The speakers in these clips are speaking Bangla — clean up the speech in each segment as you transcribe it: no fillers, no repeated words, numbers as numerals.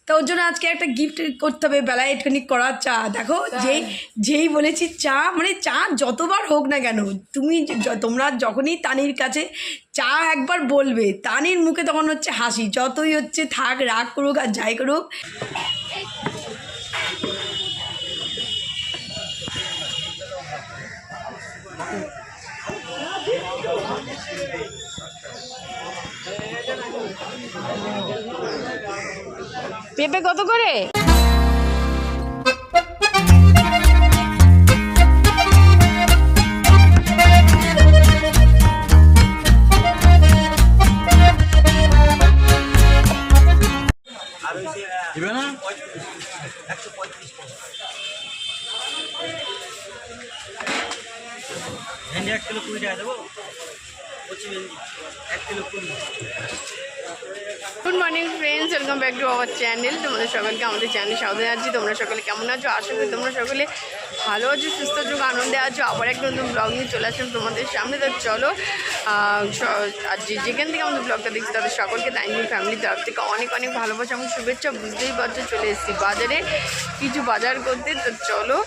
তো ওর জন্য আজকে একটা গিফট করতে হবে, বেলায় একটুখানি করা চা। দেখো যেই বলেছি চা, মানে চা যতবার হোক না কেন, তোমরা যখনই তানির কাছে চা একবার বলবে, তানির মুখে তখন হচ্ছে হাসি, যতই হচ্ছে থাক, রাগ করুক আর যাই করুক। পেঁপে কত করে? Good morning friends, welcome back to our channel. তোমাদের সকলকে আমাদের চ্যানেলে স্বাগত জানাচ্ছি। তোমরা সকলে কেমন আছো? আশা করি তোমরা সকলে ভালো আছো, সুস্থ আছো, আনন্দে আছো। আবার একটা নতুন ব্লগ নিয়ে চলে আসলাম তোমাদের সামনে। তো চলো, আর যেখান থেকে আমাদের ব্লগটা দেখছি তাদের সকলকে তাইনি ফ্যামিলির তরফ থেকে অনেক অনেক ভালোবাসা এবং শুভেচ্ছা। বুঝতেই পারছো, চলে এসেছি বাজারে কিছু বাজার করতে। তো চলো,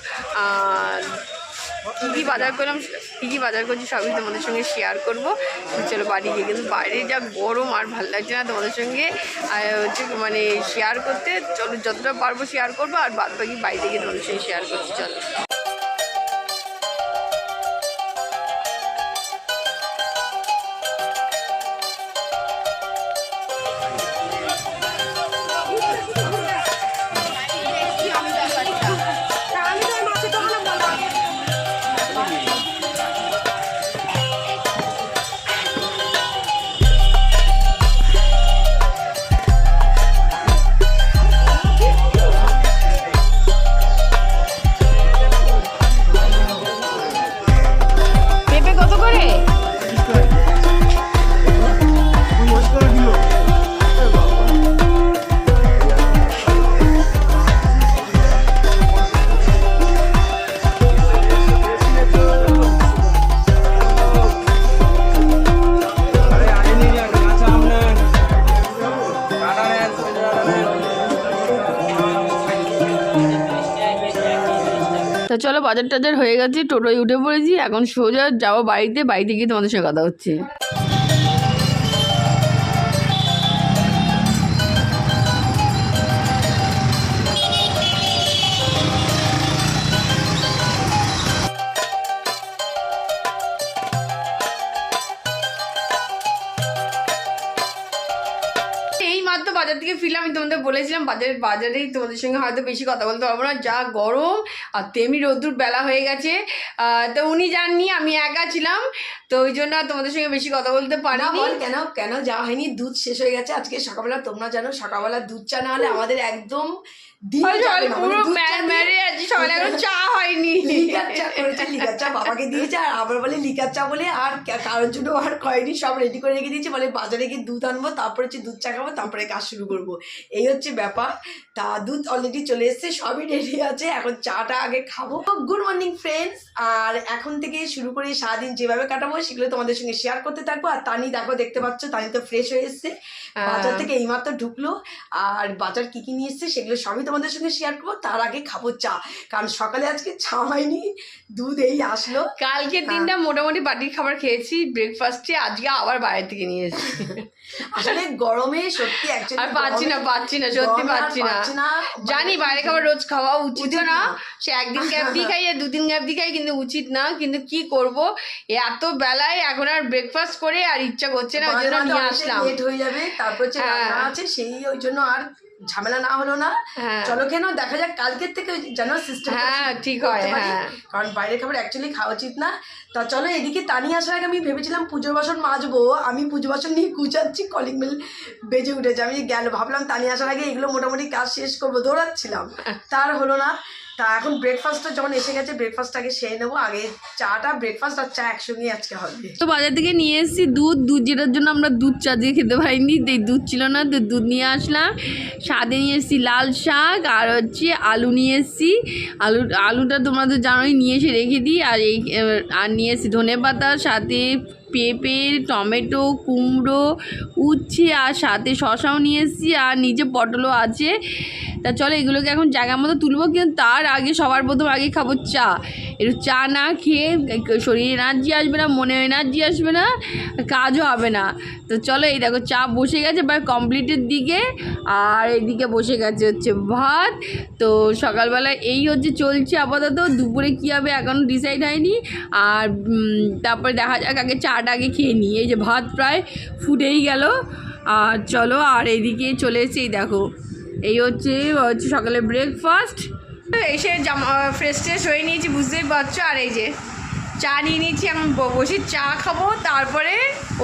কী কী বাজার করলাম, কী কী বাজার করছি সবই তোমাদের সঙ্গে শেয়ার করবো। চলো বাড়ি গিয়ে, কিন্তু বাইরে যা গরম আর ভালো লাগছে না তোমাদের সঙ্গে হচ্ছে মানে শেয়ার করতে। চলো যতটা পারবো শেয়ার করবো, আর বাদ বাকি বাইরে গিয়ে তোমাদের সঙ্গে শেয়ার করছি। চলো তো চলো, বাজার টাজার হয়ে গেছে, টোটোয় উঠে পড়েছি, এখন সোজা যাবো বাড়িতে। বাড়িতে গিয়ে তোমাদের সঙ্গে কথা হচ্ছে। মাত্র বাজার থেকে ফিরলাম। আমি তোমাদের বলেছিলাম বাজারেই তোমাদের সঙ্গে হয়তো বেশি কথা বলতে পারবো না, যা গরম আর তেমনি রোদ্দুর বেলা হয়ে গেছে। তো উনি যাননি, আমি একা ছিলাম, তো ওই জন্য তোমাদের সঙ্গে বেশি কথা বলতে পারিনি। কেন যাওয়া হয়নি? দুধ শেষ হয়ে গেছে আজকে সকালবেলা। তোমরা জানো সকালবেলা দুধ চা না হলে আমাদের একদম চা হয়নি। লিকার চা করেছে, লিকার চা বাবাকে দিয়েছে, আর আবার বলে লিকার চা বলে আর কারোর জন্য আর হয়নি, সব রেডি করে রেখে দিয়েছে। বলে বাজারে গিয়ে দুধ আনবো, তারপরে হচ্ছে দুধ চা খাবো, তারপরে কাজ শুরু করবো। এই হচ্ছে ব্যাপার। তা দুধ অলরেডি চলে এসছে, সবই রেডি আছে, এখন চাটা আগে খাবো। গুড মর্নিং ফ্রেন্ডস, আর এখন থেকে শুরু করে সারাদিন যেভাবে কাটাবো সেগুলো তোমাদের সঙ্গে শেয়ার করতে থাকবো। আর তানি দেখো, দেখতে পাচ্ছ তানি তো ফ্রেশ হয়ে এসছে, বাজার থেকে এইমাত্র ঢুকলো। আর বাজার কি কি নিয়ে এসছে সেগুলো সবই তোমাদের সঙ্গে শেয়ার করবো। তার আগে খাবো চা, কারণ সকালে আজকে চা হয়নি, দুধ এই আসলো। কালকে দিনটা মোটামুটি বাটির খাবার খেয়েছি ব্রেকফাস্টে, আজকে আবার বাইরে থেকে নিয়ে এসেছি। আসলে গরমে সত্যি আর পাচ্ছি না, সত্যি পাচ্ছি না। জানি বাইরে খাবার রোজ খাওয়া উচিত না, সে একদিন গ্যাপ দিয়ে খাই, দুদিন গ্যাপ দিয়ে খাই, কিন্তু উচিত না। কিন্তু কি করব, এত বেলায় এখন আর ব্রেকফাস্ট করে আর ইচ্ছা করছে না, ওই জন্য নিয়ে আসলাম। লেট হয়ে যাবে, তারপর আছে সেই, ওই জন্য আর ঝামেলা না হলো না। চলো কেন দেখা যাক কালকের থেকে যেন সিস্টেম ঠিক হয়, কারণ বাইরের খাবার অ্যাকচুয়ালি খাওয়া উচিত না। তা চলো, এদিকে তানি আসার আগে আমি ভেবেছিলাম পুজোর বাসন মাজবো, আমি পুজো বাসন নিয়ে গুছাচ্ছি, কলিং বেল বেজে উঠেছে। আমি ভাবলাম তানি আসার আগে এগুলো মোটামুটি কাজ শেষ করবো, দৌড়াচ্ছিলাম, তার হলো না। তা এখন ব্রেকফাস্টটা যখন এসে গেছে, ব্রেকফাস্টটাকে সেরে নেবো। আগে চাটা, ব্রেকফাস্ট আর চা একসঙ্গে আজকে হবে। তো বাজার থেকে নিয়ে এসেছি দুধ, যেটার জন্য আমরা দুধ চা দিয়ে খেতে পারিনি, এই দুধ ছিল না, তো দুধ নিয়ে আসলাম। সাথে নিয়ে এসেছি লাল শাক, আর হচ্ছে আলু নিয়ে এসেছি। আলুটা তোমরা তো জানোই, নিয়ে এসে রেখে দিই। আর নিয়ে এসেছি ধনে পাতা, সাথে পেঁপে, টমেটো, কুমড়ো, উচ্ছে আর সাথে শশাও নিয়ে এসেছি, আর নিচে পটলও আছে। তা চলো এগুলোকে এখন জায়গা মতো তুলবো, কিন্তু তার আগে সবার প্রথম আগে খাবো চা। একটু চা না খেয়ে শরীরে এনার্জি আসবে না, মনে এনার্জি আসবে না, কাজও হবে না। তো চলো এই দেখো চা বসে গেছে প্রায় কমপ্লিটের দিকে, আর এদিকে বসে গেছে হচ্ছে ভাত। তো সকালবেলা এই হচ্ছে চলছে আপাতত, দুপুরে কী হবে এখনও ডিসাইড হয়নি। আর তারপরে দেখা যাক, আগে চাটা আগে খেয়ে নিই। এই যে ভাত প্রায় ফুটেই গেল। আর চলো, আর এইদিকে চলে এসেছি, এই দেখো এই হচ্ছে সকালে ব্রেকফাস্ট। এসে ফ্রেশ ট্রেশ হয়ে নিয়েছি, বুঝতেই পারছো। আর এই যে চা নিয়ে নিয়েছি, এখন বসে চা খাবো, তারপরে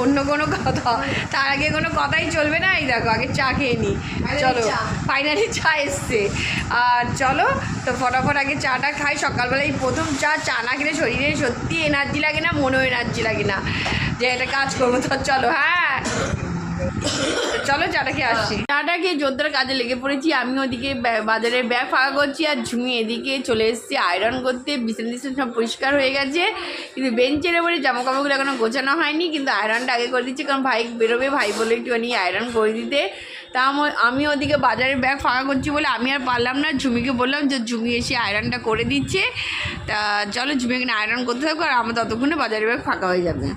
অন্য কোনো কথা, তার আগে কোনো কথাই চলবে না। এই দেখো আগে চা খেয়ে নিই, চলো। ফাইনালি চা এসছে, আর চলো তো ফটাফট আগে চাটা খাই। সকালবেলায় প্রথম চা না খেলে শরীরে সত্যি এনার্জি লাগে না, মনেও এনার্জি লাগে না যে এটা কাজ করবো। তো চলো, হ্যাঁ চলো চাটা খেয়ে আসছি। চাটা খেয়ে জোরদার কাজে লেগে পড়েছি। আমি ওদিকে বাজারের ব্যাগ ফাঁকা করছি, আর ঝুমি এদিকে চলে এসেছি আয়রন করতে। বিছানা টিছানা সব পরিষ্কার হয়ে গেছে, কিন্তু বেঞ্চের ওপরে জামা কাপড়গুলো এখনও গোছানো হয়নি, কিন্তু আয়রনটা আগে করে দিচ্ছি, কারণ ভাই বেরোবে, ভাই বলে একটুখানি আয়রন করে দিতে। তা আমি ওদিকে বাজারের ব্যাগ ফাঁকা করছি বলে আমি আর পারলাম না, ঝুমিকে বললাম যে ঝুমি এসে আয়রনটা করে দিচ্ছে। তা চলো ঝুমি এখানে আয়রন করতে থাকো, আর আমার ততক্ষণে বাজারের ব্যাগ ফাঁকা হয়ে যাবে।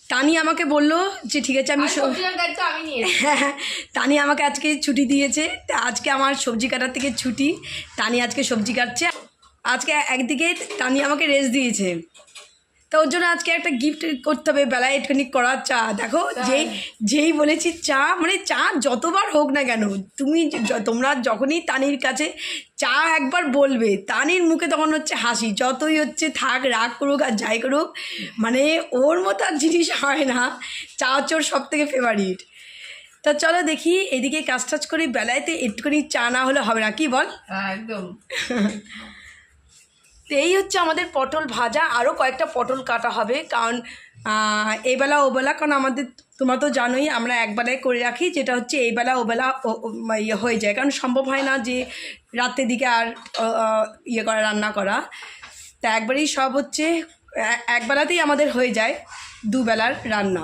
তানি আমাকে বললো যে ঠিক আছে আমি তানি আমাকে আজকে ছুটি দিয়েছে, তা আজকে আমার সবজি কাটার থেকে ছুটি। তানি আজকে সবজি কাটছে। আজকে একদিকে তানি আমাকে রেস্ট দিয়েছে, তো ওর জন্য আজকে একটা গিফট করতে হবে, বেলায় একটুখানি করা চা। দেখো যেই বলেছি চা, মানে চা যতবার হোক না কেন, তোমরা যখনই তানির কাছে চা একবার বলবে, তানির মুখে তখন হচ্ছে হাসি, যতই হচ্ছে থাক রাগ করুক আর যাই করুক, মানে ওর মতো আর জিনিস হয় না। চা হচ্ছে ওর সব থেকে ফেভারিট। তা চলো দেখি এদিকে কাজ টাজ করি, বেলায়তে একটুখানি চা না হলে হবে না, কি বল? একদম। তো এই হচ্ছে আমাদের পটল ভাজা, আরও কয়েকটা পটল কাটা হবে, কারণ এইবেলা ওবেলা, কারণ আমাদের তোমরা তো জানোই আমরা একবেলায় করে রাখি, যেটা হচ্ছে এইবেলা ওবেলা ইয়ে হয়ে যায়, কারণ সম্ভব হয় না যে রাতের দিকে আর ইয়ে করা, রান্না করা। তা একবারেই সব হচ্ছে একবেলাতেই আমাদের হয়ে যায় দুবেলার রান্না।